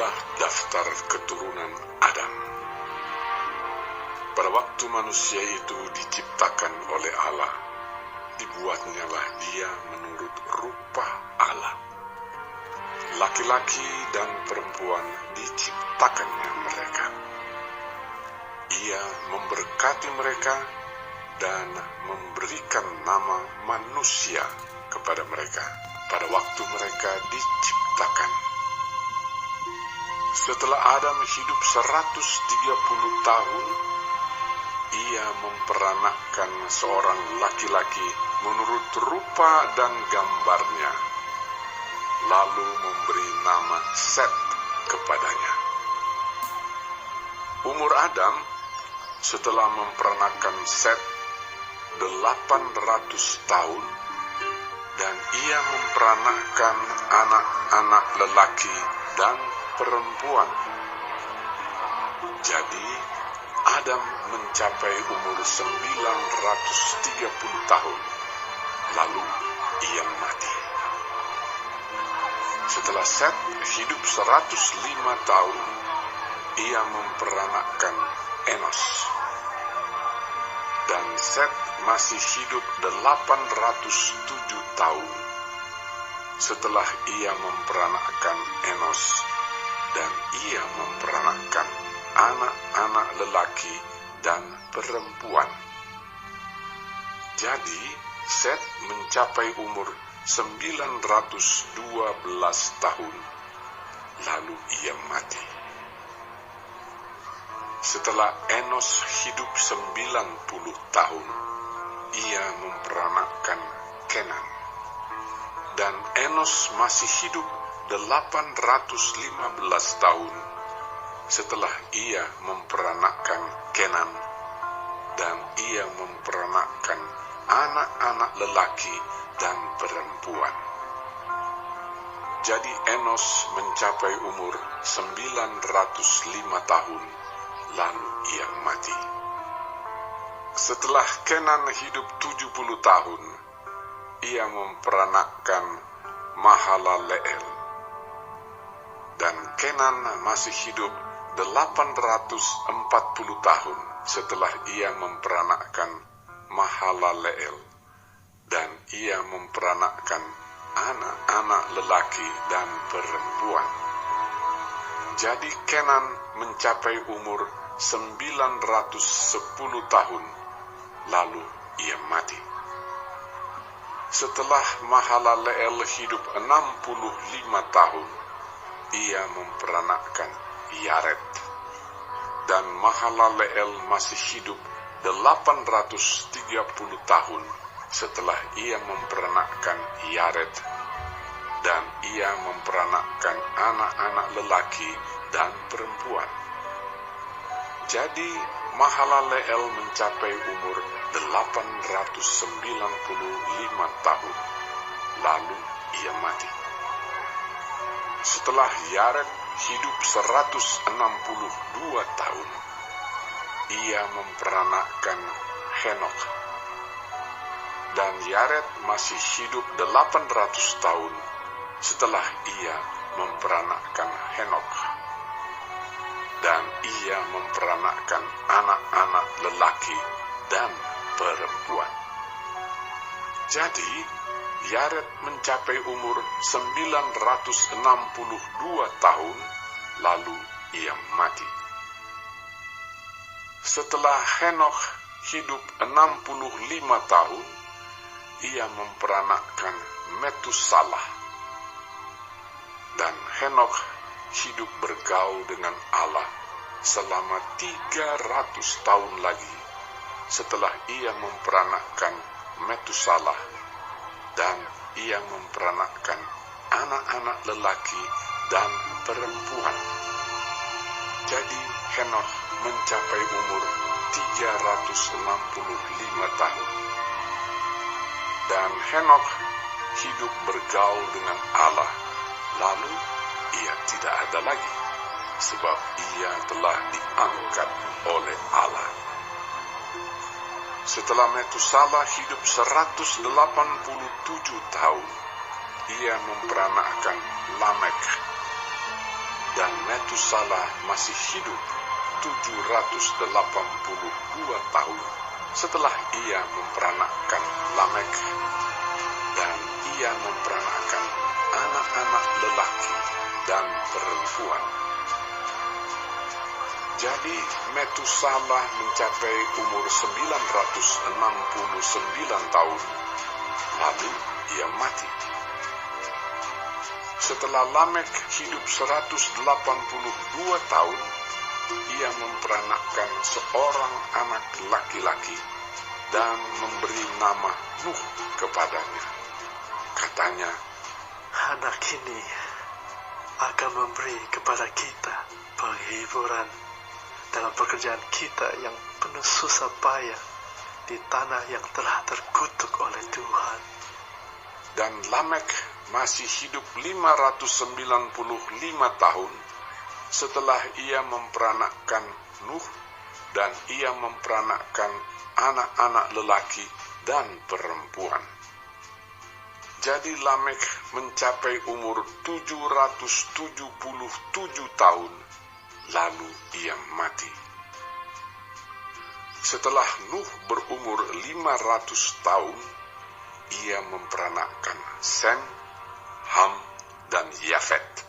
Inilah daftar keturunan Adam. Pada waktu manusia itu diciptakan oleh Allah, dibuatnyalah dia menurut rupa Allah. Laki-laki dan perempuan diciptakannya mereka. Ia memberkati mereka dan memberikan nama manusia kepada mereka pada waktu mereka diciptakan. Setelah Adam hidup 130 tahun, ia memperanakkan seorang laki-laki menurut rupa dan gambarnya, lalu memberi nama Set kepadanya. Umur Adam setelah memperanakkan Set 800 tahun, dan ia memperanakkan anak-anak lelaki dan perempuan. Jadi Adam mencapai umur 930 tahun, lalu ia mati. Setelah Set hidup 105 tahun, ia memperanakkan Enos. Dan Set masih hidup 807 tahun setelah ia memperanakkan Enos, dan ia memperanakkan anak-anak lelaki dan perempuan. Jadi Set mencapai umur 912 tahun, lalu ia mati. Setelah Enos hidup 90 tahun, ia memperanakkan Kenan. Dan Enos masih hidup 815 tahun setelah ia memperanakkan Kenan, dan ia memperanakkan anak-anak lelaki dan perempuan. Jadi Enos mencapai umur 905 tahun, lalu ia mati. Setelah Kenan hidup 70 tahun, ia memperanakkan Mahalaleel. Dan Kenan masih hidup 840 tahun setelah ia memperanakkan Mahalaleel, dan ia memperanakkan anak-anak lelaki dan perempuan. Jadi Kenan mencapai umur 910 tahun, lalu ia mati. Setelah Mahalaleel hidup 65 tahun, ia memperanakkan Yared. Dan Mahalaleel masih hidup 830 tahun setelah ia memperanakkan Yared, dan ia memperanakkan anak-anak lelaki dan perempuan. Jadi Mahalaleel mencapai umur 895 tahun, lalu ia mati. Setelah Yared hidup 162 tahun, ia memperanakkan Henokh. Dan Yared masih hidup 800 tahun setelah ia memperanakkan Henokh. Dan ia memperanakkan anak-anak lelaki dan perempuan. Jadi Yared mencapai umur 962 tahun, lalu ia mati. Setelah Henokh hidup 65 tahun, ia memperanakkan Metusalah. Dan Henokh hidup bergaul dengan Allah selama 300 tahun lagi setelah ia memperanakkan Metusalah, dan ia memperanakkan anak-anak lelaki dan perempuan. Jadi Henokh mencapai umur 365 tahun. Dan Henokh hidup bergaul dengan Allah, lalu ia tidak ada lagi, sebab ia telah diangkat oleh Allah. Setelah Metusalah hidup 187 tahun, ia memperanakkan Lamek. dan Metusala masih hidup 782 tahun setelah ia memperanakkan Lamek, dan ia memperanakkan anak-anak lelaki dan perempuan. Jadi Metusala mencapai umur 969 tahun, lalu ia mati. Setelah Lamek hidup 182 tahun, ia memperanakkan seorang anak laki-laki dan memberi nama Nuh kepadanya. Katanya, anak ini akan memberi kepada kita penghiburan dalam pekerjaan kita yang penuh susah payah di tanah yang telah terkutuk oleh Tuhan. Dan Lamek masih hidup 595 tahun setelah ia memperanakkan Nuh, dan ia memperanakkan anak-anak lelaki dan perempuan. Jadi Lamek mencapai umur 777 tahun, lalu ia mati. Setelah Nuh berumur 500 tahun, ia memperanakkan Sem, Ham, dan Yafet.